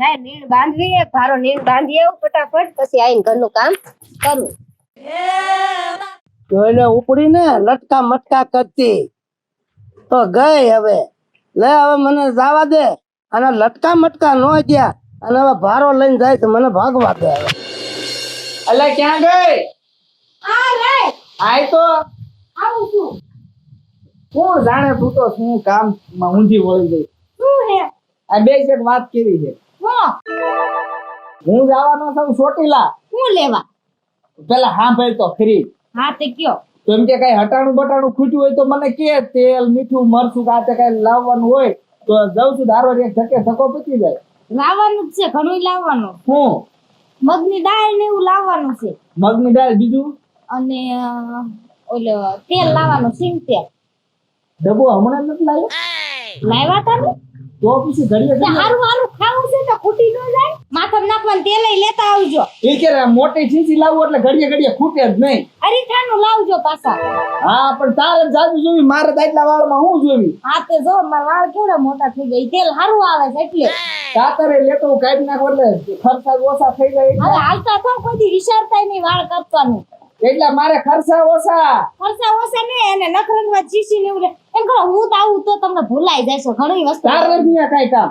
જાય નીણ બાંધવી એક ભારો નીણ બાંધી આવું ફટાફટ પછી આવીને ઘરનું કામ કરું. જોઈને ઉપડીને લટકા મટકા કરતી તો ગઈ. હવે લે હવે મને જવા દે. અને લટકા મટકા ન ગયા અને હવે ભારો લઈને જાય તો મને ભાગવા દે. હવે અલે ક્યાં ગઈ? આ રે આય તો આવું છું. કોણ જાણે તું તો શું કામ માં ઊંધી વળી ગઈ. શું હે આ બે એક વાત કરી છે. હું જવાનો છું ચોટીલા. શું લેવા? પેલા હા ભાઈ તો ખરી હા તે કયો. તો એમ કે કઈ હટાણું બટાણું ખૂટ્યું હોય તો મને કે તેલ મીઠું મરચું કાતે કઈ લાવવાનું હોય તો જાઉં છું. ધારો એક ધકે ધક્કો પતી જાય. લાવવાનું જ છે, ઘણું લાવવાનું. હું મગની દાળ ને એવું લાવવાનું છે મગની દાળ બીજું અને ઓલો તેલ લાવવાનું, સિંગ તેલ. ડબ્બો હમણાં નથી લાવ્યો લાવ્યા તા ને તો પછી ઘડીએ હારું હારું ખાવું છે તો ખૂટી ન જાય. માથામાં નાખવાનું તેલ લેતા આવજો. એ કે મોટી ચીંચી લાવવું એટલે ઘડીએ ઘડીએ ખૂટે જ નહીં. અરીઠાનું લાવજો પાછા. હા પણ તારે જાજુ જોવી, મારે તો એટલા વાળમાં હું જોવી. હા તે જો મારા વાળ કેવડા મોટા થઈ ગયા. તેલ હારું આવે છે એટલે કાતરે લેતો હું કાઢી નાખો એટલે ખર્ચા ઓછા થઈ જાય. હવે હાલતા તો કોઈ દી વિચારતા નહીં વાળ કાપવાનું. એટલે મારે ખર્ચા ઓછા. ખર્ચા ઓછા ને એને નખરંગમાં ચીસી ને એવું લે. એમ કરો હું તો આવું તો તમને ભૂલાઈ જશે ઘણી વસ્તુ. તારે નથી આ કાંઈ કામ.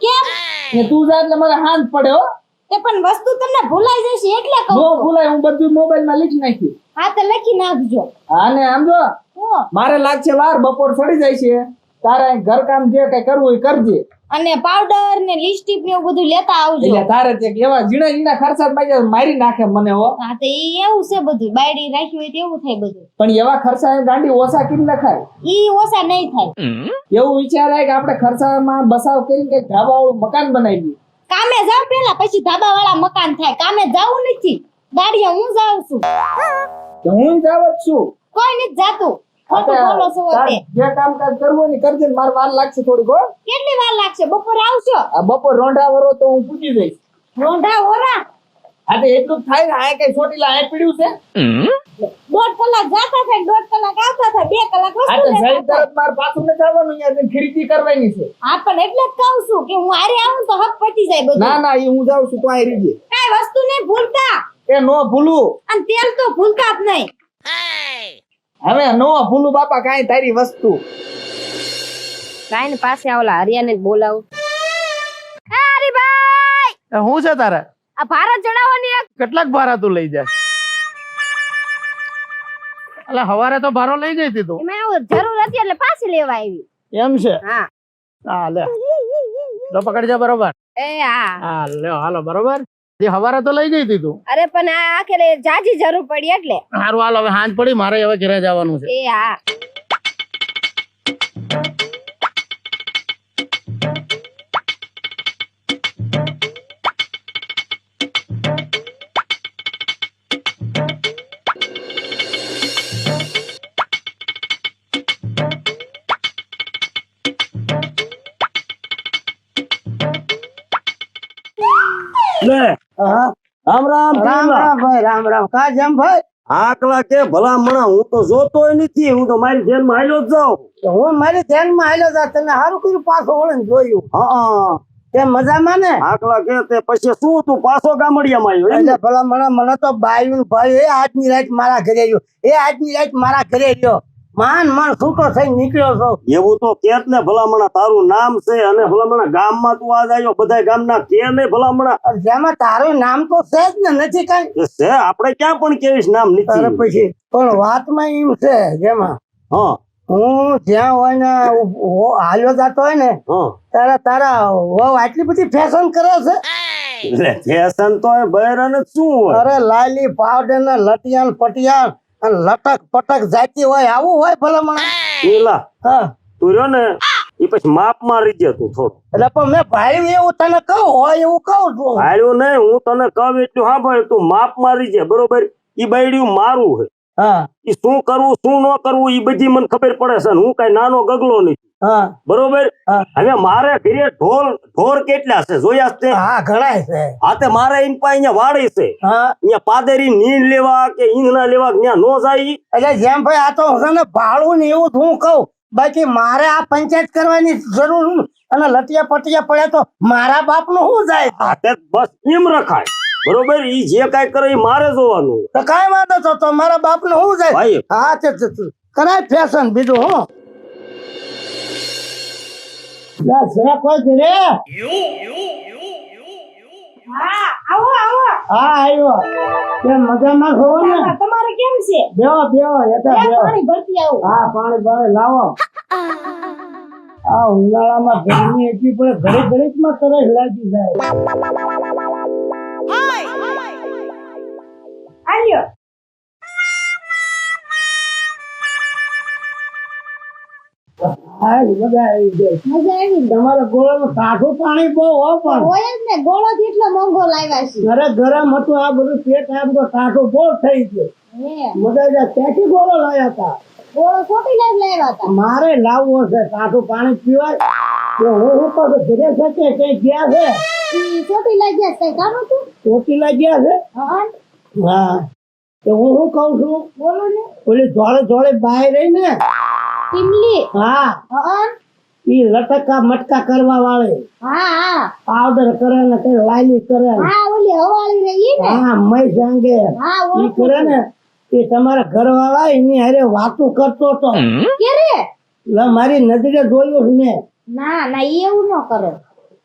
કેમ? ને તું જા એટલે મને હાંજ પડે હો. તે પણ વસ્તુ તમને ભૂલાઈ જશે એટલે કહું નો છું. ભૂલાય, હું બધું મોબાઈલ માં લીખી નાખી. હા તો લખી નાખજો. અને આમ જો હું મારે લાગશે વાર, બપોર ચડી જાય છે. તારે ઘર કામ જે કઈ કરવું હોય કરજે. અને પાવડર ને લિપસ્ટિક ને એવું બધું લેતા આવજો. એટલે તારે તે એવા ઝીણા ઝીણા ખર્ચા મારી નાખે મને હો. હા તો ઈ એવું છે બધું. બાયડી રાખી હોય તો એવું થાય બધું. પણ એવા ખર્ચા ગાંડી ઓછા કરી નખાય. ઈ ઓછા નહીં થાય. એવું વિચારાય કે આપણે ખર્ચામાં બસાવ કરીને કઈ ધાબા વાળું મકાન બનાવી. કામે જાવ પેલા પછી ધાબા વાળા મકાન થાય. કામે જાવું નથી. ગાડીએ હું જાઉં છું. તો હું જાવ જ છું. કોઈ નથી જાતું. ખોટું બોલો છો તાર તે. જે કામકાજ કરવું હોય ને કરજે ને મારે વાર લાગશે થોડીક હો. કેટલી વાર લાગશે? બપોરે આવશો? આ બપોર રોંઢા વરો તો હું પૂછી જઈશ. રોંઢા ઓરા આ તો એટલું જ થાય ને. આ કઈ ચોટીલા આ પીડ્યું છે. 1.5 કલાક જાતા થાય, 1.5 કલાક આવતા થાય, 2 કલાક આ વસ્તુ તો લેતા જઈ થાય. તરત મારે પાછું ને જવાનું, અહીંયા જઈને ખરીદી કરવાની છે. હા પણ એટલે જ કહું છું કે હું આરે આવું તો હક પતી જાય બધું. ના ના, એ હું જાઉં છું તો આ રીજે. કાંઈ વસ્તુ નહીં ભૂલતા. એ નો ભૂલું. અને તેલ તો ભૂલતા જ નહીં. હવે નો ભૂલું બાપા કાંઈ તારી વસ્તુ. કાંઈ ને પાસે આવલા હરિયાને જ બોલાવું. એ હરીભાઈ, શું છે તારે? આ ભારત ચડાવવાની એક કેટલાક ભારા તું લઈ જાય? એટલે હવારે તો ભારો લઈ ગઈ હતી તું. એમાં એવું જરૂર હતી એટલે પાછી લેવા આવી. એમ છે? હા હા લે લો પકડજે બરોબર. એ હા હા લ્યો હાલો બરોબર. જે હવારે તો લઈ ગઈ હતી તું. અરે પણ આ આખરે જાજી જરૂર પડી એટલે. સારું હાલ હવે સાંજ પડી, મારે હવે ઘરે જવાનું છે. એ હા લે હા રામ રામ રામ રામ ભાઈ, રામ રામ. કા જેમ ભાઈ? આકલા કે ભલા મણા હું તો જોતોય નથી, હું તો મારી જેલમાં હાલ્યો જ જાઉં. હું મારી ધ્યાનમાં આવેલો તા, તને સારું કર્યું પાછો વળીને જોયું. હા તે મજામાં ને? આકલા કે તે પછી શું તું પાછો ગામડિયામાં આવ્યો એમ ને? એટલે ભલા મને તો બાયું ભાઈ એ આજની રાત મારા ઘરે રહ્યો, એ આજની રાત મારા ઘરે રહ્યો. માન છૂટો થઈને નીકળ્યો છો. એવું તો કેત ને ભલામણા, તારું નામ છે અને ભલામણા ગામમાં તું આજ આવ્યો, બધા ગામના કે ને ભલામણા જેમાં તારું નામ તો છે જ ને, નથી કઈ છે. આપણે ક્યાં પણ કેવીશ નામ તારે નથી. પછી પણ વાતમાં એમ છે, જેમાં હા હું જ્યાં હોય ને હાલ્યો જતો હોય ને હા ત્યારે તારા વહુ આટલી બધી ફેશન કરે છે. એટલે ફેશન તો એ બહેરાને જ શું હોય. અરે લાલી પાવડર ને લટિયાન પટિયાન અને લટક પટક જાતી હોય, આવું હોય ભલામણા. એલા હા તું રહ્યો ને એ પછી માપ માં રીજે તું થોડું. એટલે પણ મેં ભાઈ એવું તને કહું હોય એવું કહું છું. હાલ્યો નહીં, હું તને કહું એટલું હા ભાઈ તું માપ માં રીજે બરોબર. ઈ બૈડ્યું મારું છે. હા ઈ શું કરવું શું ન કરવું ઈ બધી મને ખબર પડે છે. હું કઈ નાનો ગગલો નથી હા બરોબર. હા. હવે મારે ઘરે ઢોર કેટલા છે જોયા છે તે? હા ઘણાય છે. આ તે મારે ઇન પાસે અહીંયા વાડી છે, હા અહીંયા પાદેરી નીંદ લેવા કે ઈંધણા લેવા ત્યાં નો જાય ઈ. એટલે જેમ ભાઈ આ તો છે ને ભાડું ને એવું જ હું કહું, બાકી મારે આ પંચાયત કરવાની જરૂર અને લટિયા પટિયા પડ્યા તો મારા બાપ નું શું જાય આ તે બસ એમ રખાય બરોબર ઈ જે કાંઈ કરે ઈ મારે જોવાનું તો કાંઈ વાંધો તો મારા બાપ નું શું જાય ભાઈ હા તે કરાય ફેશન બીજું હું લે છે કોઈ ઘરે હા આવો આવો હા આવ્યો તે મજામાં છો ને તમારે કેમ છે બેહો બેહો હેઠા લે, બેહો પાણી ભરતી આવું હા પાણી બાણી લાવો આ ઉનાળામાં ગરમી એટલી પડે ઘડી ઘડીકમાં તરસ લાગી જાય આલ્યો હા મજા આવી ગઈ મજા આવી ને? તમારા ગોળામાં કાઠું પાણી બહુ હો પણ હોય જ ને ગોળો જ એટલો મોંઘો લાવ્યા છે ઘરે ગરમ હતું આ બધું પેટ આમ તો કાઠું બહુ થઈ ગયું હે મજા જાય ત્યાંથી ગોળો લાવ્યા હતા ગોળો ખોટી લાવ્યા હતા મારે લાવવો છે કાઠું પાણી પીવાય તો હું કહું ઘરે શકે કઈ ગયા છે ઈ ખોટી લાગ્યા કઈ કામ હતું ચોટીલા ગયા છે હા હા તો હું શું કઉ છું બોલો ને ઓલી જોડે જોડે બાય રહી ને ટીમલી હા હા ઈ લટકા મટકા કરવા વાળી હા હા પાવડર કરે ને કઈ લાલી કરે ને હા ઓલી હવાળી રહી ને હા મય જાંગે હા ઈ ઓળખું કરે ને એ તમારા ઘરવાળા એની હારે વાતો કરતો તો કે રે લે મારી નજરે જોયું છે મેં ના ના ઈ એવું ન કરે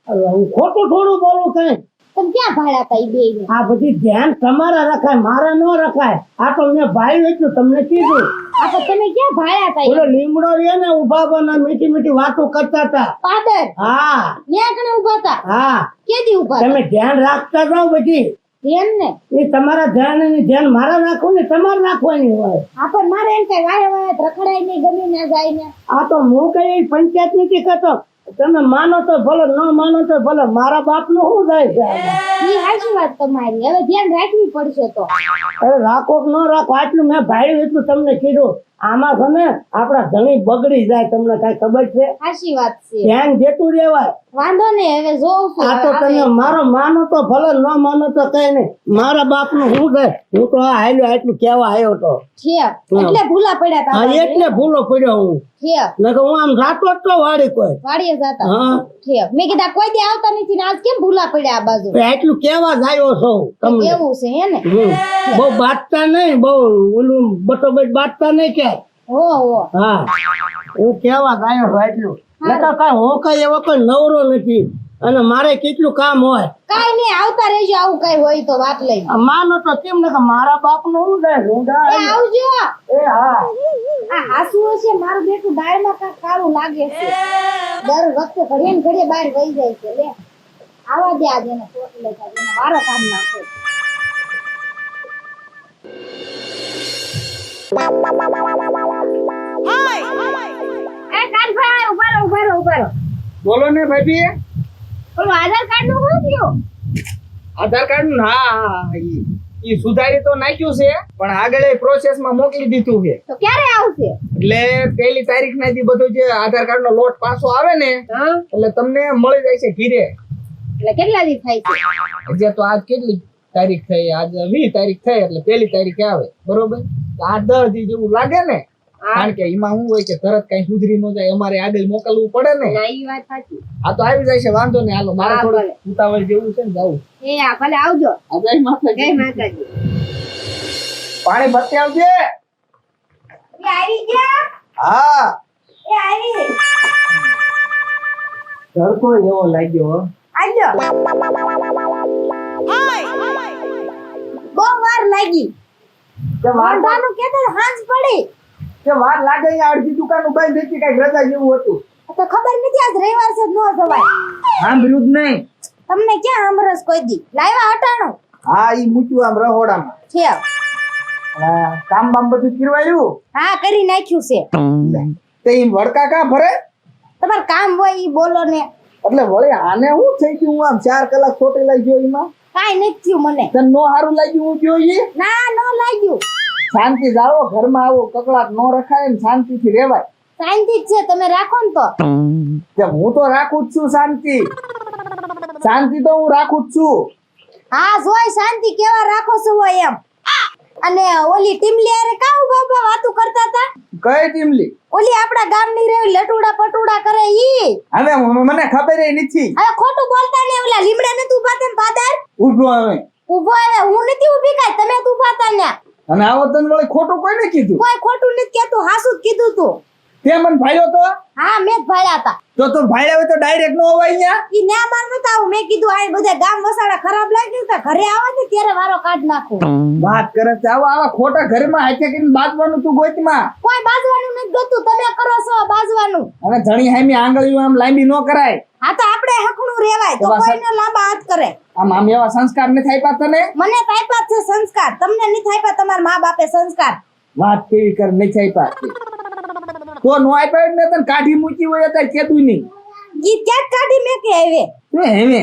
હવે હું ખોટું થોડું બોલું કઈ તમે ક્યાં ભાડ્યા હતા ઈ બેયને આ બધી ધ્યાન તમારા રખાય મારા ન રખાય આ તો મેં ભાઈ એટલું તમને કીધું આ તો તમે ક્યાં ભાડ્યા હતા ઓલો લીમડો રે ને ઉભા બના મીઠી મીઠી વાતો કરતા હતા પાદર હા ન્યા કણે ઉભા હતા હા કેદી ઉભા હતા તમે ધ્યાન રાખતા જાઓ બધી ધ્યાન ને એ તમારા ધ્યાન ની ધ્યાન મારા રાખવું ને તમારે રાખવાની હોય આ પણ મારે એમ કઈ વાય વાય રખડાય નહીં ગમી ના જાય ને આ તો હું કઈ પંચાયત નથી કરતો તમે માનો તો ભલે ન માનો તો ભલે મારા બાપ નું શું જાય છે આમાં? ઈ હાચી વાત તમારી હવે ધ્યાન રાખવી પડશે તો અરે રાખો કે ન રાખો આટલું મેં ભાઈ એટલું તમને કીધું આમાં છે ને આપડા ઘણી બગડી જાય તમને કઈ ખબર છે હાચી વાત છે ધ્યાન જેતું રેવાય વાંધો નહીં હવે જોઉં છું આ તો તમે મારો માનો તો ભલે ન માનો તો કઈ નહીં મારા બાપ નું શું છે હું તો આ હાલ્યો આટલું કેવા આવ્યો તો છે એટલે ભૂલા પડ્યા હા હતા એટલે ભૂલો પડ્યો હું છે નકર હું આમ રાતો જ તો વાળી કોઈ વાડીએ જતા હા છે મેં કીધા કોઈ દી આવતા નથી ને આજ કેમ ભૂલા પડ્યા આ બાજુ તો આટલું કેવા જ આવ્યો છો તમને એવું છે હે ને બહુ બાટતા નહીં બહુ ઓલું બટોબટ બાટતા નહીં કે હો હો હા હું કેવા જ આવ્યો છું આટલું નકર કઈ હું કઈ એવો કોઈ નવરો નથી અને મારે કેટલું કામ હોય કાઈ નહીં આવતા રહેજો આવું કઈ હોય તો વાત લઈ આ માનો તો કેમ ને કે મારા બાપ નું શું જાય રૂંડા એ આવજો એ હા આ હાસુ છે મારું બેટું દાળમાં કાંઈક કાળું લાગે છે દર વખતે ઘડીએ ને ઘડીએ બહાર વહી જાય છે લે આવા દે આજે એને ચોટ લઈ જાય એને વારો કાઢ નાખો એ કાનભાઈ ઉભા રહો બોલો ને ભાઈ ઓલું આધાર કાર્ડ નું શું થયું આધાર કાર્ડ નું હા ઈ સુધારી તો નાખ્યું છે પણ આગળ પ્રોસેસ માં મોકલી દીધું છે તો ક્યારે આવશે એટલે પહેલી તારીખ ના દી બધું જે આધાર કાર્ડ નો લોટ પાછો આવે ને હા એટલે તમને મળી જાય છે ઘીરે એટલે કેટલા દી થાય છે હજી તો આજ કેટલી તારીખ થઈ આજ 20 તારીખ થઈ એટલે પહેલી તારીખે આવે બરોબર 8-10 દી જેવું લાગે ને કારણ કે એમાં શું હોય કે તરત કઈ સુધરી ન જાય અમારે આગળ મોકલવું પડે ને ના ઈ વાત સાચી આ તો આવી જાય છે વાંધો ને હાલો મારે હા, થોડું ભલે. ઉતાવળ જેવું છે ને જાવું એ આ ભલે આવજો આ જય માતાજી. જય માતાજી પાણી ભરતી આવજે એ આવી ગયા હા એ આવી તડકો એવો લાગ્યો હો. આવજો બહુ વાર લાગી કે વાર વાંધાનું કેતે હાંજ પડી કે વાર લાગે અહીંયા અડધી દુકાન બંધ હતી કઈક રજા જેવું હતું તો ખબર નથી આજ રવિવાર છે ન જવાય સાંભળ્યું જ નહીં તમને ક્યાં આમરસ કોઈ દી લાવ્યા હટાણું હા ઈ મૂક્યું આમ રહોડામાં છે હા, કામ બામ બધું kirવાયું હા કરી નાખ્યું છે તે ઈ વડકા કા ભરે તમાર કામ હોય ઈ બોલો ને એટલે વળી આને હું થઈ ગયું હું આમ 4 કલાક છોટી લઈ ગયો એમાં કાઈ નથી થયું મને તને નો હારું લાગ્યું હું ગયો ઈ ના ન લાગ્યું શાંતિ જાળવો ઘરમાં આવો કકડાટ નો રખાય ને શાંતિથી રહેવાય શાંતિ જ છે તમે રાખો ને તો કે હું તો રાખું જ છું શાંતિ શાંતિ તો હું રાખું જ છું હા જોય શાંતિ કેવા રાખો છો હોય એમ અને ઓલી ટીમલી હારે કા ઉભા ઉભા વાતું કરતા હતા? કઈ ટીમલી? ઓલી આપણા ગામની રે લટુડા પટુડા કરે ઈ. હવે મને ખબર નથી. હવે ખોટું બોલતા ને ઓલા લીમડા ને તું પાતે પાદર ઊભો હવે. ઊભો આવે હું નથી ઊભી કાઈ તમે તું પાતા ને. અને આવો તને વળી ખોટું કોઈને કીધું? કોઈ ખોટું નથી કેતું હાસું જ કીધું તું. તે મને ભાળ્યો તો? હા મેં જ ભાળ્યા હતા. તો ભાળ્યા હોય તો ડાયરેક્ટ નો અવાય ન્યા? ઈ ના માર નતા આવું મેં કીધું આ બધા ગામ વસાડા ખરાબ લાગ્યું તો ઘરે આવે ને ત્યારે વારો કાઢ નાખું. વાત કરે છે આવા ખોટા ઘરમાં હાથે કરીને બાજવાનું તું ગોતમાં. કોઈ બાજવાનું નથી ગતું તમે કરો છો બાજવાનું. અને ધણી હામી આંગળીઓ આમ લાંબી નો કરાય. હા તો આપણે હકણું રેવાય તો કોઈને લાંબા હાથ કરે. આમ એવા સંસ્કાર નથી આપ્યા તને? મને થાયપા છે સંસ્કાર તમને નથી થાયપા તમારા મા બાપે સંસ્કાર. વાત કેવી કર નથી આપ્યા તો નો આપ્યા ને તને કાઢી મૂકી હોય અત્યારે કેતું નહીં. ઈ ક્યાં કાઢી મે કે આવે હેવે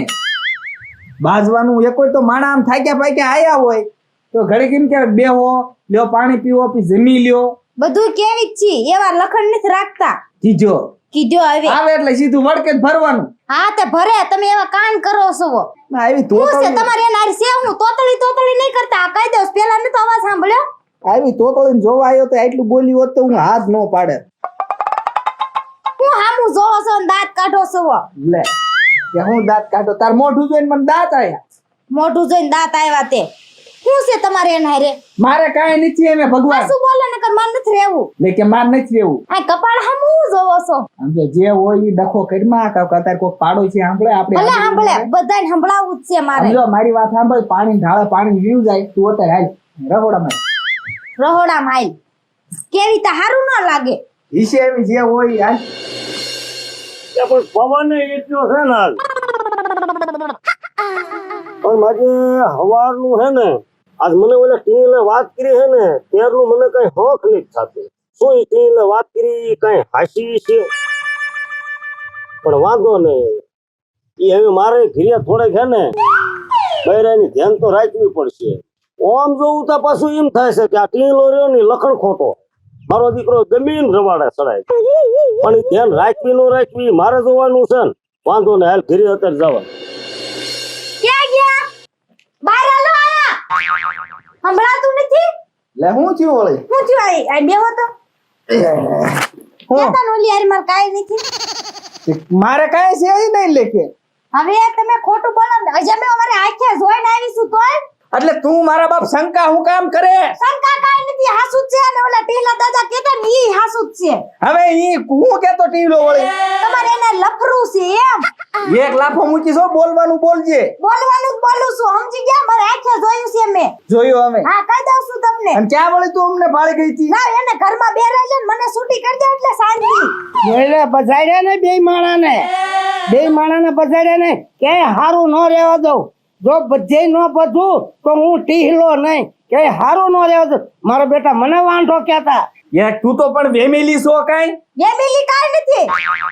બાજવાનું એકોય તો માણા આમ થાક્યા પાક્યા આયા હોય તો ઘડી કેમ કે બેહો લ્યો પાણી પીવો પછી જમી લ્યો બધું કેવી જ છી એવા લખણ નથી રાખતા. કીજો કીધો આવે આવે એટલે સીધું વળકે જ ભરવાનું. હા તે ભરે તમે એવા કાન કરો છો. આવી શું છે તમારે એનારી છે હું તોતળી નહીં કરતા આ કહી દઉં પેલા ને તો અવાજ સાંભળ્યો. આવી તોતળીને જોવા આવ્યો તો એટલું બોલી હોત તો હું હાથ ન પાડે. હું હામું જોવો છો ને દાંત કાઢો છો. લે કે હું દાંત કાઢો તાર મોઢું જોઈને મને દાંત આયા. મોઢું જોઈને દાંત આવ્યા તે શું છે તમારે એનારે? મારે કાંઈ નથી એમે ભગવાન. શું બોલે ને કર માર નથી રહેવું. લે કે માર નથી રહેવું. આ કપાળ હામું જોવો છો. સમજો જે હોય ઈ ડખો કરીમાં અત્યારે કોઈ પાડો છે સાંભળે આપણે ભલે સાંભળે બધાને સંભળાવવું જ છે મારે. સમજો મારી વાત સાંભળ પાણી ઢાળે પાણી વીવ જાય તું અત્યારે હાલ રહોડામાં રહોડા માઈલ કેવી તા હારું ન લાગે. ઈશે એવી જે હોય હાલ પણ પવન એટલો છે ને આજ પણ માજે હવારનું હે ને આજ મને ઓલા ટીલે વાત કરી હે ને ત્યારનું મને કઈ હોખ નથી થતું. શું ઈ ટીલે વાત કરી કઈ હાસી છે પણ વાંધો નહીં ઈ હવે મારે ઘીરે થોડેક હે ને બૈરાની ધ્યાન તો રાખવી પડશે. ઓમ જોવું તો પાછું એમ થાય છે કે આ ટીલો રહ્યો ને લખણ ખોટો મારો દીકરો જમીન રવાડે ચડાય પણ ઈ ધ્યાન રાખવી ન રાખવી મારે જોવાનું છે ને. વાંધો ને હાલ ઘીરે અત્યારે જવા. ક્યાં ગયા? બહાર આલો આયા. સંભળાતું નથી? લે હું થયું વળી હું થયું આ બેહો તો. હું કેતા ઓલી યાર માર કાઈ નથી. મારે કાંઈ છે ઈ નહીં લેકે હવે તમે ખોટું બોલો ને હજે મેં અમારે આંખે જોઈને આવીશું તોય એટલે તું મારા બાપ શંકા હું કામ કરે? શંકા કાઈ નથી હાસુ જ છે અને ઓલા ટીલા દાદા કેતા ને ઈ હાસુ જ છે. હવે ઈ હું કેતો ટીલો વળી તમારે એને લફરું છે એમ. એક લાફો મૂકી છો બોલવાનું બોલજે. બોલવાનું જ બોલું છું સમજી ગયા મારે આંખે જોયું છે મેં. જોયું અમે હા કહી દઉં છું તમને. અને ક્યાં વળી તું અમને ભાળી ગઈ હતી? ના એને ઘરમાં બેરાઈ લે ને મને છૂટી કરી દે એટલે શાંતિ. એટલે બજાડ્યા ને બે માણાને બજાડ્યા ને ક્યાંય હારું ન રહેવા દઉં. જો બધે ન બધું તો હું ટીહલો નહીં ક્યાંય હારું ન રહેવા દઉં. મારા બેટા મને વાંઢો કહેતા. યાર તું તો પણ વેમેલી છો કાઈ? બે મિલી કાઈ નથી.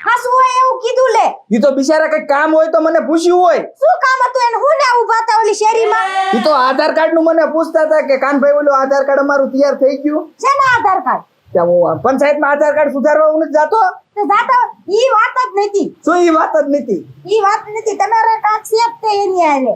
હાસુ હોય એવું કીધું લે. ઈ તો બિચારા કઈ કામ હોય તો મને પૂછ્યું હોય. શું કામ હતું એને હું ને ઉભા હતા ઓલી શેરીમાં? ઈ તો આધાર કાર્ડ નું મને પૂછતા હતા કે કાનભાઈ ઓલું આધાર કાર્ડ અમારું તૈયાર થઈ ગયું. શેના આધાર કાર્ડ? ત્યાં હું પંચાયતમાં આધાર કાર્ડ સુધારવા હું નથી જાતો. તે જાતા ઈ વાત જ નથી. શું ઈ વાત જ નથી? ઈ વાત નથી તમારે કાક સેપ તે એની આલે.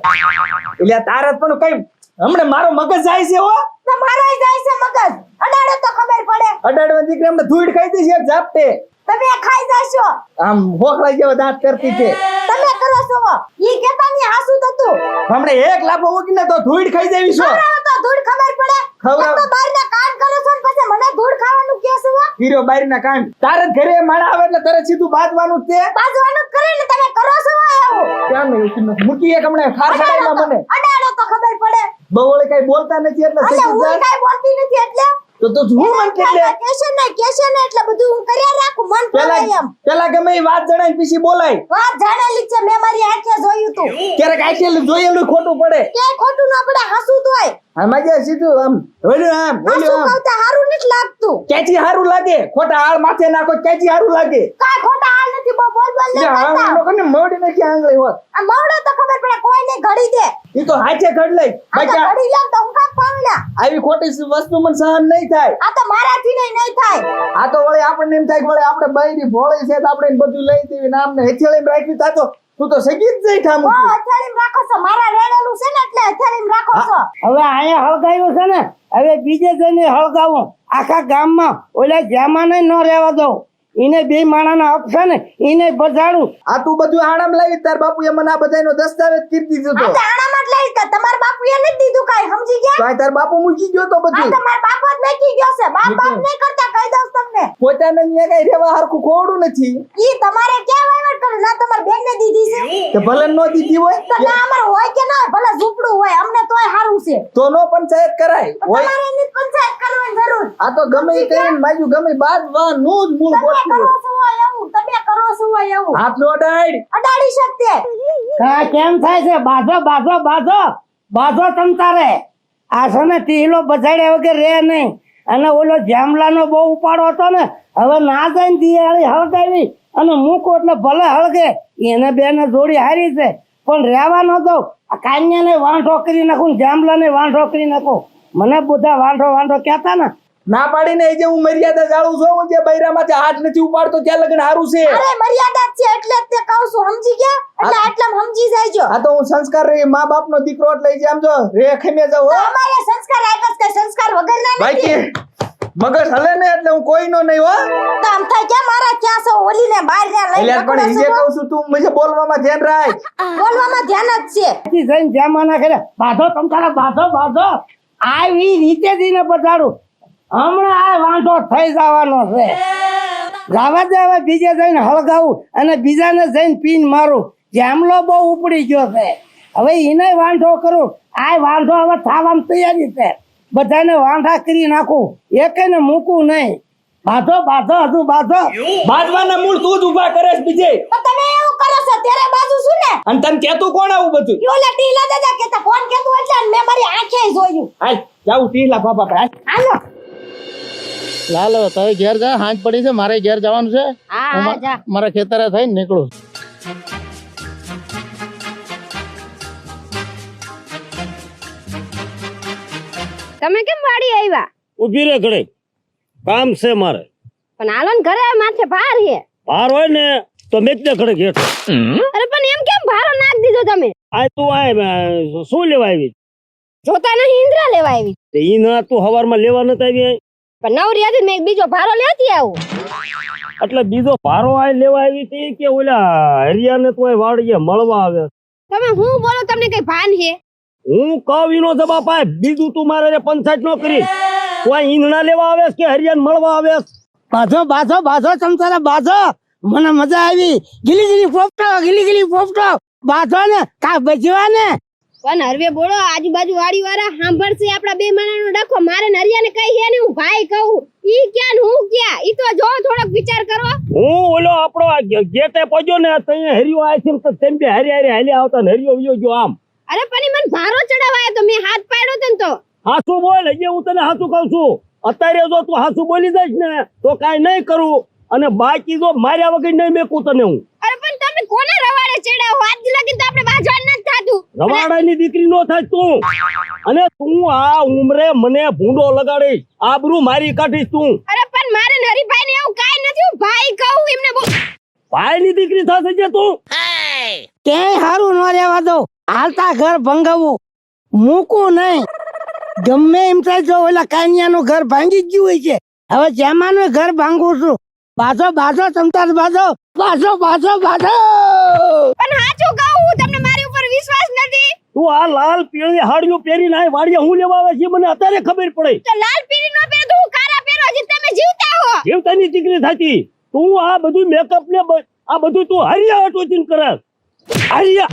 એટલે તારે પણ કઈ હમણે મારો મગજ જાય છે હો. તમારે જાય છે મગજ. અડાડો તો ખબર પડે. અડાડવા દીકરી અમને ધૂળ ખાઈ દી છે જાપતે. તમે ખાઈ જાશો. આમ હોખલાઈ જેવા દાંત કરતી છે. તમે કરો છો. ઈ કેતા ની હાસુ હતું. હમણે એક લાફો મૂકીને તો ધૂળ ખાઈ દેવી છો. ખવડાવો તો ધૂળ ખબર પડે. ખવડાવો. તો બહારના કામ કરો છો ને પછી મને ધૂળ ખાવાનું કે છે હો. હીરો બારીના કાંડ તારે જ ઘરે માણા આવે એટલે તારે સીધું બાંધવાનું જ છે. બાજવાનું જ કરે ને તમે કરો છો એવું. કેમ નહીં મૂકી એક હમણે ખાર ખડાઈમાં મને અડાડો તો ખબર પડે. બહુળી કઈ બોલતા નથી એટલે અલે સીધું હું જાય. કાઈ બોલતી નથી એટલે તો હું મન કેટલે કેશે ને એટલે બધું હું કર્યા રાખું મન પેલા પડે એમ. પેલા ગમે એ વાત જણાય પછી બોલાય. વાત જાણેલી છે મેં મારી આંખે જોયું તું. ક્યારેક આખેલું જોયેલું ખોટું પડે. કે ખોટું ના પડે હાસુ તોય. આમાં જે સીધું આમ ઓલું આમ હાસુ ઓલું આમ કહતા હારું નથી લાગતું. કેચી હારું લાગે. ખોટા આળ માથે નાખો કેચી હારું લાગે. કાઈ ખોટા હાલ નથી બોલ બોલ જે ને આ કરતા. લોકોને મોડી નથી આંગળી હોત. આ મવડો તો ખબર પડે કોઈને ઘડી દે. ઈ તો હાચે ઘડ લઈ આ તો બાકી ઘડી લાગ તો હું કામ પાવડા. આવી ખોટી વસ્તુ મને સહન નહીં થાય. આ તો મારાથી નહીં થાય. આ તો વળી આપણને એમ થાય કે વળી આપણે બૈરી ભોળી છે તો આપણે એને બધું લઈ દેવી ને આમને હેઠેળી રાખવી તા તો તું તો સગી જ જઈ ઠામું ઓ હથેળીમાં રાખો છો મારા રેડેલું છે ને એટલે હથેળીમાં રાખો છો હવે અહીંયા હળગાવ્યું છે ને હવે બીજે જઈને હળગાવું આખા ગામમાં ઓલા જામાને ન રહેવા દઉં એને બે માણાના હક છે ને એને બજાડું આ તું બધું આણામ લાવી તાર બાપુએ મને આ બધાનો દસ્તાવેજ કરી દીધો આ તો તો આણામાં જ લઈ તો તમારા બાપુએ નથી દીધું કાઈ સમજી ગયા તો આ તાર બાપુ મૂકી ગયો તો આ બધું તમારા બાપો જ મેકી ગયો છે બાપ બાપ નહીં કરતા કહી દઉં તમને પોતાને ન્યા કઈ રહેવા હરખું ખોડું નથી ઈ તમારે ક્યાં વહીવટ કરે ના તમાર બેનને દીધી છે કે ભલે ન દીધી હોય તો ના અમાર હોય કે ના હોય, ભલે ઝૂંપડું હોય અમને તોય સારું છે તો નો પંચાયત કરાય હોય તમારે એની પંચાયત કરવાની જરૂર આ તો ગમે ઈ કરીને માજુ ગમે બાદવાનું જ મૂળ તમે ગોઠવું કરો છો હોય એવું તમે કરો છો હોય એવું હાથ નો અડાડ અડાડી શકતે કા કેમ થાય છે બાધો બાધો બાધો બાધો તમ તારે આ છે ને ટીલો બજાડ્યા વગર રે નહીં અને ઓલો જામલાનો બહુ ઉપાડો હતો ને હવે ના જઈને દિયાળી હળગાવી અને મૂકો એટલે ભલે હળગે એને બેને જોડી હારી છે પણ રહેવા ન દઉં આ કાન્યાને વાંઢો કરી નાખું ને જામલાને વાંઢો કરી નાખું મને બધા વાંઢો કહેતા ને ના પાડીને એ જે હું મર્યાદા જાળું છું જે બૈરામાંથી હાથ નથી ઉપાડતો ત્યાં લગન હારું છે અરે મર્યાદા જ છે એટલે જ તે કહું છું સમજી ગયા એટલે આટલામાં સમજી જાયજો આ તો હું સંસ્કાર રહી મા બાપ નો દીકરો એટલે જે આમ જો રે ખમે જાવ તો અમારે સંસ્કાર આપ્યા છે સંસ્કાર વગરના ભાઈ નથી કે મગજ હલે ને એટલે હું કોઈનો નહીં હો તો આમ થાય કે મારા ક્યાં છો ઓલીને બહાર ને લઈ એટલે પણ હિજે કહું છું તું મને બોલવામાં ધ્યાન રાખ બોલવામાં ધ્યાન જ છે પછી જઈને જામાના કરે બાધો તમ તારા બાધો આવી રીતે જઈને બજાડું હમણાં આ વાંઢો થઈ જવાનો છે જવા દે હવે બીજે જઈને હળગાવું અને બીજાને જઈને પીન મારું જામલો બહુ ઉપડી ગયો છે હવે એને વાંઢો કરું આ વાંઢો હવે થવાની તૈયારી છે બધાને વાંઢા કરી નાખું એકેને મૂકું નહીં બાધો હજુ બાધો બાંધવાના મૂળ તું જ ઊભા કરેશ બીજે પણ તમે એવું કરો છો ત્યારે બાજુ શું ને અને તને કેતું કોણ આવું બધું ઓલા ટીલા દાદા કેતા કોણ કેતું એટલે મેં મારી આંખે જોયું હાલ જાઉં ટીલા બાપા હાલ હાલો લાલ હવે તારે ઘેર જા હાંજ પડી છે મારે ઘેર જવાનું છે હા હું હા જા મારા ખેતરે થઈને નીકળું તમે કેમ વાડી આવ્યા ઉભી રે ઘડે કામ છે મારે પણ હાલો ને ઘરે માથે ભાર છે ભાર હોય ને તો મેચ ને ઘડે ઘેર અરે પણ એમ કેમ ભારો નાખ દીધો તમે આ તું આ શું લેવા આવી જોતા નહીં ઇન્દ્રા લેવા આવી તે ઈ ના તું હવારમાં લેવા નતા આવી અહીં? પણ નવરી હતી મેં એક બીજો ભારો લેતી આવું એટલે બીજો ભારો આ લેવા આવી હતી કે ઓલા હરિયાને તો અહીં વાડીએ મળવા આવે તમે હું બોલો તમને કઈ ભાન છે હું કહું ઈનો જવાબ આપ બીજું તું મારે રે પંચાયત નો કરી તું આ ઈંધણા લેવા આવે કે હરિયાને મળવા આવે બાધો તમ તારા બાધો મને મજા આવી ગીલી પોપટો બાધો ને કા બજવા ને પણ હરવે બોલો આજુબાજુ વાડી વાળા સાંભળશે આપડા બે માણાનો ડખો મારે ને હરિયાને કઈ હે ને હું ભાઈ કહું ઈ ક્યાં ને હું ક્યાં ઈ તો જો થોડોક વિચાર કરો હું ઓલો આપણો ગેટે પહોંચ્યો ને તો હરિયો આય છે તો તેમ બે હારી હાલી આવતા ને હરિયો વિયો ગયો આમ અરે પણ ઈ મને ભારો ચડાવાય તો મેં હાથ પાડ્યો તો ને તો હાસુ બોલ હજી હું તને હાસુ કહું છું અત્યારે જો તું હાસુ બોલી જઈશ ને તો કાઈ નહીં કરું અને બાકી જો માર્યા વગર નહીં મેકું તને હું અરે પણ તમે કોને રવાડે ચડાવો આજ લગી તો આપણે બાજવાન નથી થાતું રવાડાની દીકરી નો થાય તું અને તું આ ઉમરે મને ભૂંડો લગાડીશ આબરૂ મારી કાઢીશ તું અરે પણ મારે ને હરીભાઈ ને એવું કાઈ નથી હું ભાઈ કહું એમને ભાઈની દીકરી થશે છે તું ક્યાંય હારું ન રહેવા દો હાલતા ઘર ભંગાવું મૂકું નહીં ગમે એમ થાય જો ઓલા કાનિયાનું ઘર ભાંગી જ ગયું હોય છે હવે જેમાનું ઘર ભાંગું છું બાધો તમતાર બાધો પણ હાચું કહું તમને મારી ઉપર વિશ્વાસ નથી તું આ લાલ પીળી હાડિયું પહેરીને આ વાડીએ હું લેવા આવે છે મને અત્યારે ખબર પડી તો લાલ પીળી નો પહેરો તો હું કાળા પહેરો હજી તમે જીવતા હો જીવતાની દીકરી થતી તું આ બધું મેકઅપ ને આ બધું તું હરિયા હટોચીન કરે હરિયા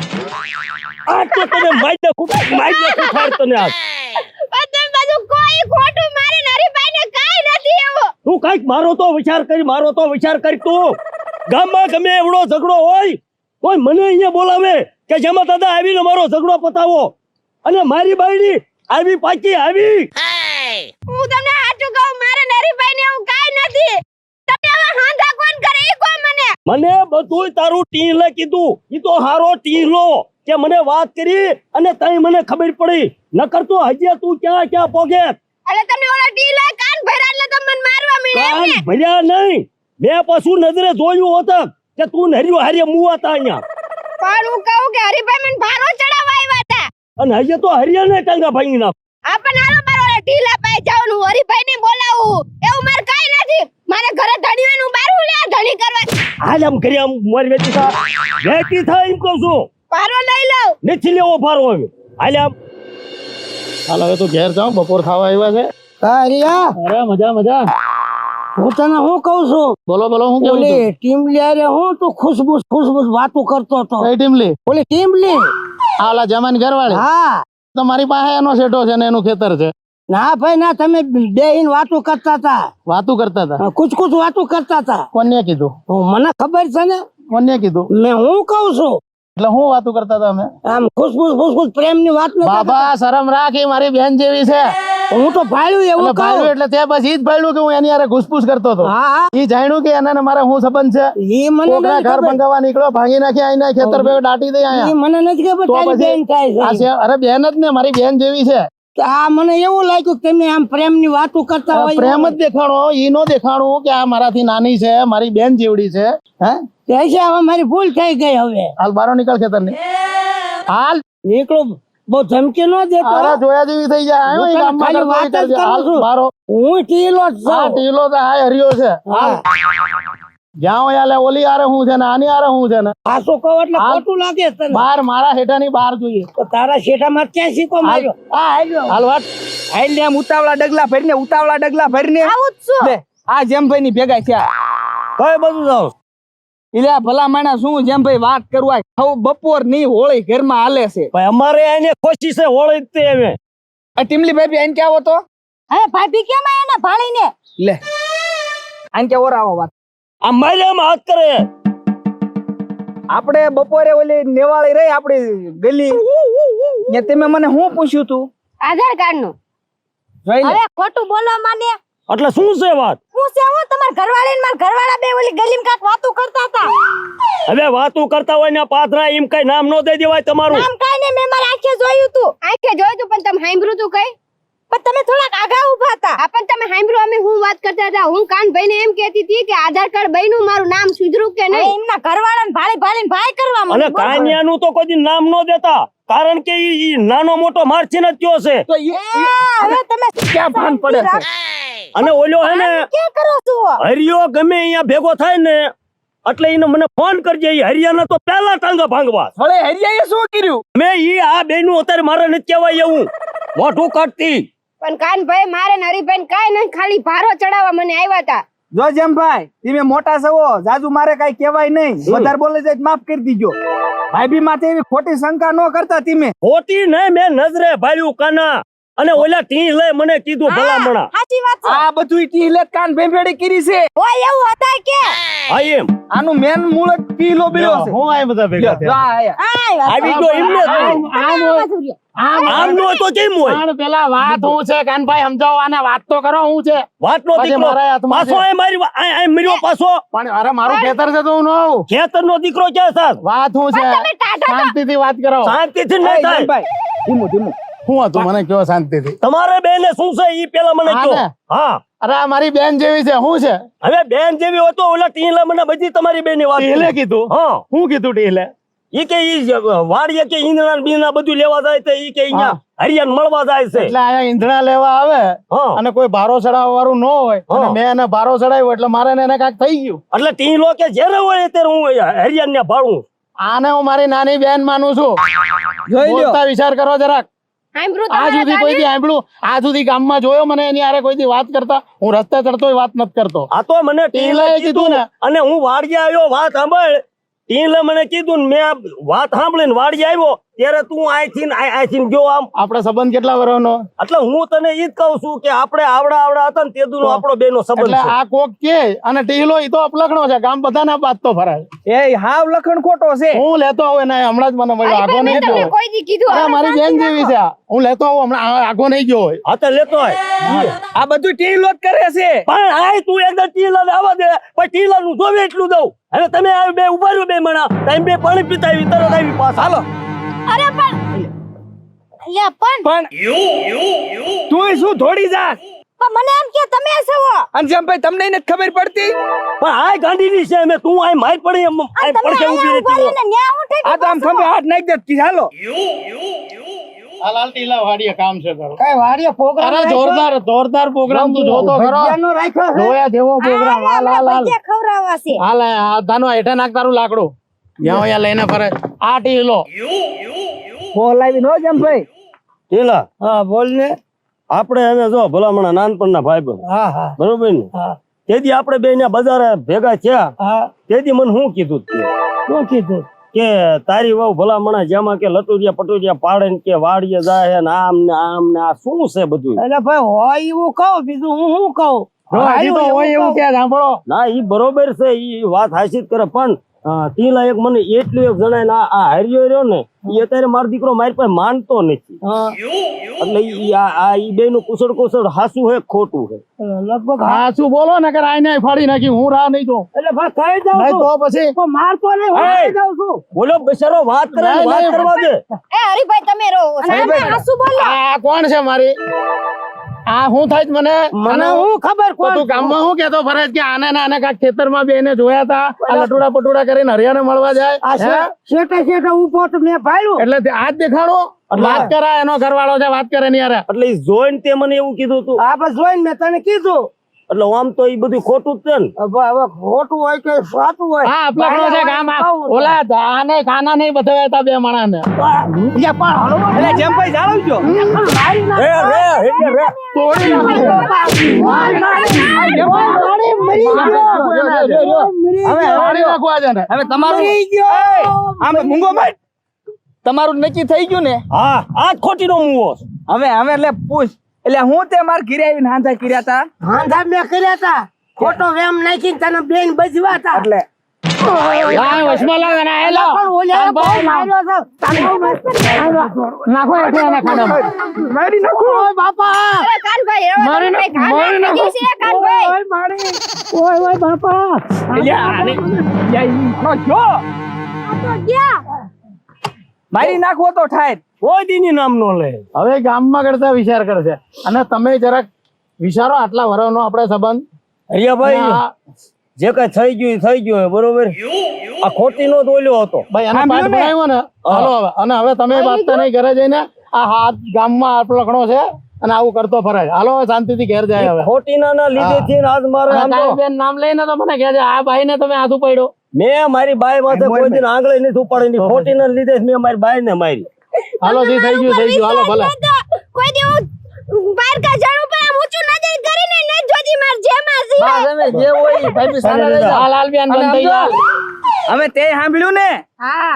આ તો તને માઈ ખુખાડ તને આ પણ તમે બધું કોઈ ખોટું મારે ને હરીભાઈ ને કાઈ નથી એવું તું કઈક મારો તો વિચાર કરી તું ગામમાં ગમે એવડો ઝઘડો હોય કોઈ મને અહીંયા બોલાવે કે જેમાં દાદા આવીને મારો ઝઘડો પતાવો અને મારી બાયડી આવી પાકી આવી હું તમને સાચું કહું મારે ને હરીભાઈ ને એવું કાઈ નથી તમે હવે હાંધા કોણ કરે ઈ કો મને બધું તારું ટીલે કીધું ઈ તો હારો ટીલો કે મને વાત કરી અને તઈ મને ખબર પડી નકર તો હજી તું ક્યાં પોગે અરે તમને ઓલા ઢીલા કાન ભર્યા એટલે તમે મને મારવા મીડ્યા કાન એમને ભર્યા નહીં મેં પાછું નજરે જોયું હોત કે તું હરિયો હારે મુવાતા અહીંયા પણ હું કહું કે હરીભાઈ મને ભારો ચડાવવા આવ્યા હતા. અને હજી તો હરિયાને ટાંગા ભાંગી નાખ. આપણ હાલો બારો ઢીલા પાય જાઉં હું હરીભાઈ ને બોલાવું એવું મારે કાઈ નથી. મારે ઘરે ધણીનું બારું લે ધણી કરવા. હાલ આમ કરી આમ મારી વેચી થાય એમ કહું છું. ભારો લઈ લઉં. નથી લેવો ભારો હવે. હાલ આમ હાલ હવે તો ઘેર જાઉં, બપોર ખાવા આવ્યા છે. હરિયા અરે મજા મજા. હું તને શું કહું છું બોલો બોલો, હું કેવું છું? ઓલી ટીમલી હારે હું તું ખુશબુશ વાતો કરતો હતો. કઈ ટીમલી? ઓલી ટીમલી આ ઓલા જમાન ઘરવાળી? હા તમારી પાસે એનો શેઠો છે ને એનું ખેતર છે. ના ભાઈ ના, તમે બેહીન વાતો કરતા હતા, વાતું કરતા હતા. કુછ વાતો કરતા હતા. કોને કીધું? મને ખબર છે ને, કોને કીધું? મેં હું કહું છું એટલે હું વાતું કરતા હતા અમે? આમ ખુશબુશ પ્રેમ ની વાત ન બાબા શરમ રાખ, એ મારી બેન જેવી છે. હું તો ભાળ્યું એવું એટલે ભાળ્યું એટલે તે બસ ઈ જ ભાળ્યું કે હું એની હારે ઘૂસપૂસ કરતો હતો. હા હા ઈ જાણ્યું કે એના ને મારે હું સંબંધ છે. ઈ મને કોકના નથી ઘર ખબર. ભંગાવા નીકળ્યો, ભાંગી નાખ્યા, આઈને ખેતર ભેગો દાટી દઈ ઈ આયા. મને નથી ખબર તો તારી પછી બેન થાય આ છે. છે, અરે બેન જ ને, મારી બેન જેવી છે. આ મને એવું લાગ્યું કે તમે આમ પ્રેમ ની વાતો કરતા હોય. પ્રેમ જ દેખાણો, ઈ નો દેખાણું કે આ મારાથી નાની છે, મારી બેન જેવડી છે. હે તે છે, હવે મારી ભૂલ થઈ ગઈ. હવે હાલ બારો નીકળ ખેતર ની. હાલ નીકળો, બહુ ધમકી ન દેતો. અરે જોયા જેવી થઈ જાય. આવ્યો ઈ ગામમાં ખાલી કરતો ઈ વાત જ કરજે. કરું હાલ છું. બારો. હું ટીલો જ હા છું. ટીલો તો હાય હરિયો છે. હા જ્યાં હોય હાલે ઓલી હારે હું છે ને આની હારે હું છે ને. પાછો કહો એટલે હાલ. ખોટું લાગે છે તને. બાર મારા હેઠાની બહાર જોઈએ. તો તારા શેઠામાં ક્યાં શીખો માર્યો? હા હાલ્યો. હાલ વાત. આઈને આમ ઉતાવળા ડગલા ભરીને આવું જ છું. લે આ જેમભાઈ ની ભેગા થયા. કઈ બધું જાવ. એટલે ભલા માણા શું જેમભાઈ વાત કરવા ખવ બપોર ની હોળી ઘરમાં હાલે છે. ભાઈ અમારે એને ખુશી છે હોળી જ તે અમે. આ ટીમલી ભાઈ આઈને ક્યાં આવો તો હવે ભાભી કેમ આયા ને ભાળીને? લે આઈને ક્યાં ઓરાવો વાત. આ માર્યામાં હાથ કરે. આપણે બપોરે ઓલી નેવાળી રહી આપડી ગલી ને તમે મને શું પૂછ્યું તું? આધાર કાર્ડ નું. જોઈ લે. હવે ખોટું બોલવા માંડે. એટલે શું છે વાત? હું છે હું તમારા ઘરવાળી ને મારા ઘરવાળા બે ઓલી ગલીમાં કાક વાતો કરતા હતા. હવે વાતું કરતા હોય ને પાથરા એમ કઈ નામ નો દઈ દેવાય તમારું. નામ કાઈ ને મેં મારી આંખે જોયું તું. આંખે જોયું તું પણ તમે સાંભળ્યું તું કઈ? પણ તમે થોડાક આગા ઊભા હતા. આ પણ તમે સાંભળ્યું અમે હું વાત કરતા હતા? હું કાનભાઈ ને એમ કહેતી હતી કે આધાર કાર્ડ બન્યું, મારું નામ સુધર્યું કે હવે નહીં? એમના ઘરવાળાને ભાળીને ભાઈ કરવા અને માંડ્યા. કાન્યાનું તો કોઈ દી નામ નો દેતા, કારણ કે ઈ નાનો મોટો મારથી જ કયો છે. તો હવે તમે ક્યાં ભાન પડે છે? અને ઓલો હે ને ક્યાં કરો છો? હરિયો ગમે અહીંયા ભેગો થાય ને એટલે એને મને ફોન કરજે. ઈ હરિયાના તો પહેલા ટાંગા ભાંગવા. હવે હરિયાએ શું કર્યું? મેં ઈ આ બેનું અત્યારે મારે નથી કહેવાય એવું મોઢું કાઢતી. પણ કાનભાઈ મારે ને હરીભાઈ કાઈ નહીં, ખાલી ભારો ચડાવવા મને આવ્યા હતા. જો જેમભાઈ તમે મોટા છો, જાજુ મારે કઈ કહેવાય નહીં. વધારે બોલે જાય તો માફ કરી દીજો. ભાઈ માથે એવી ખોટી શંકા ન કરતા તમે. ખોટી નહીં, મેં નજરે ભાળ્યું કાના. અને ઓલા ટી લઈ મને કીધું ભલામણા. સાચી વાત છે. આ બધું ટી લે કાન ભેંભેડી કરી છે. હોય એવું હતા કે હા એમ આનું મેન મૂળ જ ટી લો બીલો છે. હું આ બધા ભેગા જો થયા. આ આયા. આવી ગયો એમને જ. આમ નો તો કેમ હોય? પણ પેલા વાત હું છે કાનભાઈ, સમજાવો આને, વાત તો કરો હું છે. વાતનો પછી દીકરો મારા હાથમાં પાછો છે. આ મારી આ મર્યો પાછો. પણ અરે મારું ખેતર છે તો હું ન આવું. ખેતરનો દીકરો ક્યાં સાસ? વાત હું છે, શાંતિથી વાત કરો. શાંતિથી એ નહીં થાય. જેમભાઈ, ધીમું ધીમું. શું હતું મને કયો શાંતિથી? તમારે બેને શું છે ઈ પેલા મને હા કહો. ને. હા અરે આ મારી બેન જેવી છે, શું છે? હવે બેન જેવી હોય તો ઓલા ટીલે મને બધી તમારી બેની વાત ટીલે કરી. કીધું? હા શું કીધું ટીલે? ઈ કે ઈ વાડીએ કે ઈંદણા બીના બધું લેવા જાય છે, ઈ કે અહીંયા હરિયાણ મળવા જાય છે. એટલે આયા ઈંધણા લેવા આવે હા અને કોઈ ભારો ચડાવવા વાળું ન હોય અને હા. મેં એને ભારો ચડાવ્યો એટલે મારે ને એને કાંઈક થઈ ગયું. એટલે ટીલો કે જ્યારે હોય ત્યારે હું હરિયાણ ને ભાડું. આને હું મારી નાની બેન માનું છું. જોઈ લ્યો. બોલતા વિચાર કરો જરાક. સાંભળ્યું આ તમારા સુધી કોઈ દી સાંભળ્યું? આ સુધી ગામમાં જોયો મને એની હારે કોઈ દી વાત કરતા? હું રસ્તે ચડતોય વાત નથી કરતો. આ તો મને ટીલે ટીલાએ કીધું કીધું ને. અને હું વાડીએ આવ્યો વાત સાંભળ. ટીલે મને કીધું ને મેં આ વાત સાંભળીને વાડીએ આવ્યો ત્યારે તું આઈથી ગયો આમ. આપણે સંબંધ કેટલા વર્ષનો? એટલે હું તને ઈ જ કહું છું કે આપણે આવડા હતા ને તેદુનો આપણો બેનો સંબંધ એટલે છે. આ કોક કે અને ટીલો ઈ તો અપલખણો છે, ગામ બધાના બાજતો ફરાય. એ હાવ લખણ ખોટો છે. હું લેતો આવું એને, હમણાં જ મને મળ્યો. આગો હરીભાઈ, મેં નહીં તમને ગયો. કોઈ દી કીધું અરે હવે મારી બેન શાંતિ જેવી રાખો. છે આ. હું લેતો આવું હમણાં, આગો નહીં ગયો હોય. હા તો લેતો હોય. આ બધું ટી લો જ કરે છે. પણ આય તું એકદમ ટીલાને આવવા દે, પછી ટીલાનું જોવે એટલું દઉં. હવે તમે આ બે ઉભા રહ્યો બે મણા, તમે બે પાણી પીતા આવી તરત આવી પાછા. હાલો. અરે પણ લે પણ પણ તું શું થોડી જા? પણ મને એમ કે તમે છો અને જેમ ભાઈ તમને નથી ખબર પડતી પણ આ ગાંધીની છે મેં તું આ માર પડી એમ આ પડકે ઊભી રહેતી હોય. ને ન્યા હું આ તો આમ ખંભે હાથ નાખી દેતી હાલો હાલ હાલ ટીલા વાડીએ કામ છે તારું. કઈ વાડીએ પ્રોગ્રામ અરે જોરદાર જોરદાર પ્રોગ્રામ તું જોતો ખરો. ભજીયાનો રાખ્યો છે. જોયા જેવો પ્રોગ્રામ. હાલ હાલ હાલ ભજીયા ખવડાવવા છે હાલ આ ધાનો હેઠે નાખ તારું લાકડું જ્યાં અહીંયા લઈને ફરે આ ટીલો બોલાવી નો જેમ ભાઈ ટીલા હા બોલ ને. આપણે હવે જો ભલામણા નાનપણના ભાઈબંધ હા હા બરોબર ને હા તેથી આપણે બે ને બજારે ભેગા થયા હા તેથી મને શું કીધું તું શું કીધું? કે તારી વહુ ભલામણા જેમાં કે લટુરિયા પટુરિયા પાડે ને કે વાડીએ જાય ને આમ ને આ શું છે બધું એટલે ભાઈ હોય એવું કહું, બીજું હું શું કહું? જો હજી તો હોય એવું કહું. ક્યાં સાંભળો. ના ઈ બરોબર છે ઈ વાત હાસી જ કરે પણ ટીલા એક મને એટલું એક જણાય ને આ હાર્યો રહ્યો ને ઈ અત્યારે મારો દીકરો મારી પાસે માનતો નથી હા, એટલે ઈ બે નું કુસળ હાસું હે ખોટું હે લગભગ હા. હા શું બોલો ને કે આઈને ફાડી નાખી હું રાહ નહીં તો એટલે ભાઈ કહી દઉં નહીં છું. તો પછી પણ મારતો નહીં, હું એ! કહી દઉં છું. બોલો બિચારો વાત કરે ને નહીં, વાત નહીં. કરવા દે એ હરીભાઈ તમે રો સાહેબ શું બોલો આ કોણ છે મારી આ હું થાય છે મને મને હું ખબર તો કોણ તું ગામમાં હું કેતો ફરે છે કે આને ને આને કાંઈક ખેતરમાં બેને જોયા હતા આ લટુડા પટુડા કરીને હરિયાને મળવા જાય આ હે? શેઠે ઉભો તો મેં ભાળ્યું. એટલે તે આ જ દેખાડો વાત કરા એનો ઘરવાળો છે વાત કરે નહીં યાર એટલે ઈ જોઈને તે મને એવું કીધું તું આ બસ જોઈને મેં તને કીધું. એટલે આમ તો ઈ બધું ખોટું જ છે ને હવે ખોટું હોય કે સાચું હોય, હા આપલા છે ગામ ઓલા આને કાના નહીં બતાવ્યા હતા બે માણસને એટલે જેમ ભાઈ જાળવજો તોડી હવે નાખી નાખવા છે ને હવે તમારું આમ મૂંગો ભાઈ તમારું નક્કી થઈ ગયું ને હા આ જ ખોટી નો મુવો છે. હવે એટલે પૂછ એટલે હું તે માર ઘરે આવીને હાંધા કર્યા હતા હાંધા મેં કર્યા તા, ખોટો વેમ નાખીને તને બેન બજવા તા. એટલે હા વચમાં લાવે ને આ લો. પણ ઓલા બહુ માર્યો છે. નાખો હેઠે એના ખાડામાં. મારી નાખો ઓય બાપા, અરે કાનભાઈ એવો મારી તમે નાખો, મારી ઘાના નાખો. છે કાનભાઈ ઓય મારી, ઓય બાપા. એટલે આને યા ઈ નો જો તો ગયા મારી નાખવો તો થાય કોઈ દીની નામ નો લે હવે ગામમાં કરતા વિચાર કરશે અને તમે જરાક વિચારો આટલા વર્ષનો આપણે સંબંધ હરિયાભાઈ આ જે કઈ થઈ ગયું ઈ થઈ ગયું હે, બરોબર આ ખોટી નો દોલ્યો હતો ભાઈ આનો પાઠ ભણાવ્યો ને હાલો હવે અને હવે તમે વાંચતા નહીં ઘરે જઈને આ હાથ ગામમાં આટલો લખણો છે અને આવું કરતો ફરાય હાલો હવે શાંતિથી ઘેર જાય હવે ખોટી ના લીધે થી ને આજ મારે આમ તો કાંઈ બેન નામ લઈને તો મને કહે છે આ ભાઈ ને તમે હાથું પડ્યો મેં મારી બાઈ માથે કોઈ દિન આંગળી નથી ઉપાડી ની ખોટી ના લીધે જ મેં મારી બાઈ ને મારી હાલો જે થઈ ગયું હાલો ભલે કોઈ દેવું બહાર કા જાણું પણ આમ ઊંચું નજર કરીને ન જોજી માર જે માસી જે હોય ઈ ભાઈ બી સારા રહી જાઓ. હાલ હાલ બેન બંધ થઈ ગયો હવે તે સાંભળ્યું ને હા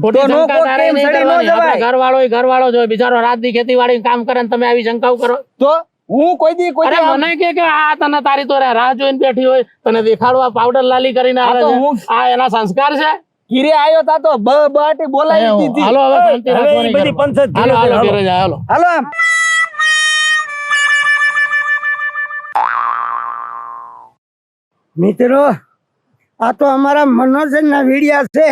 ખોટી તો નો શંકા કોક તારે કેમ નહીં સડી નો કરવાની. જવાય. આપણા ઘરવાળો જ હોય બિચારો રાત દી ખેતીવાડી કામ કરે ને તમે આવી શંકાઓ કરો તો હું કોઈ દી અરે મને કે આ તને તારી તો રાહ જોઈને બેઠી હોય તને દેખાડવા પાવડર લાલી કરીને આવે તો છે. હું- આ એના સંસ્કાર છે ઘીરે આવ્યો તા તો બાટી બોલાવી દીધી હાલો હવે શાંતિ હવે રાખવાની ઈ બધી ઘરમાં. પંચાયત હાલો ધીરે હાલો ધીરે ઘરે જાય હાલો હાલો આમ મિત્રો આ તો અમારા મનોરંજનના વિડિયા છે,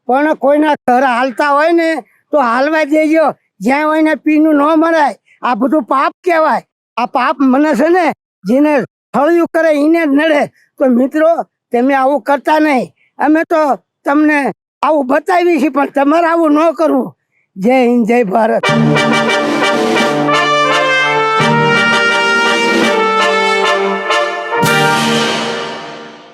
પણ કોઈના ઘર હાલતા હોય ને તો હાલવા દેજો. જ્યાં હોય ને પીનું ન મરાય. આ બધું પાપ કહેવાય. આ પાપ મને છે ને જેને હળિયું કરે એને જ નડે. તો મિત્રો તમે આવું કરતા નહીં. અમે તો તમને આવું બતાવી છે પણ તમારે આવું ન કરવું. જય હિન્દ જય ભારત.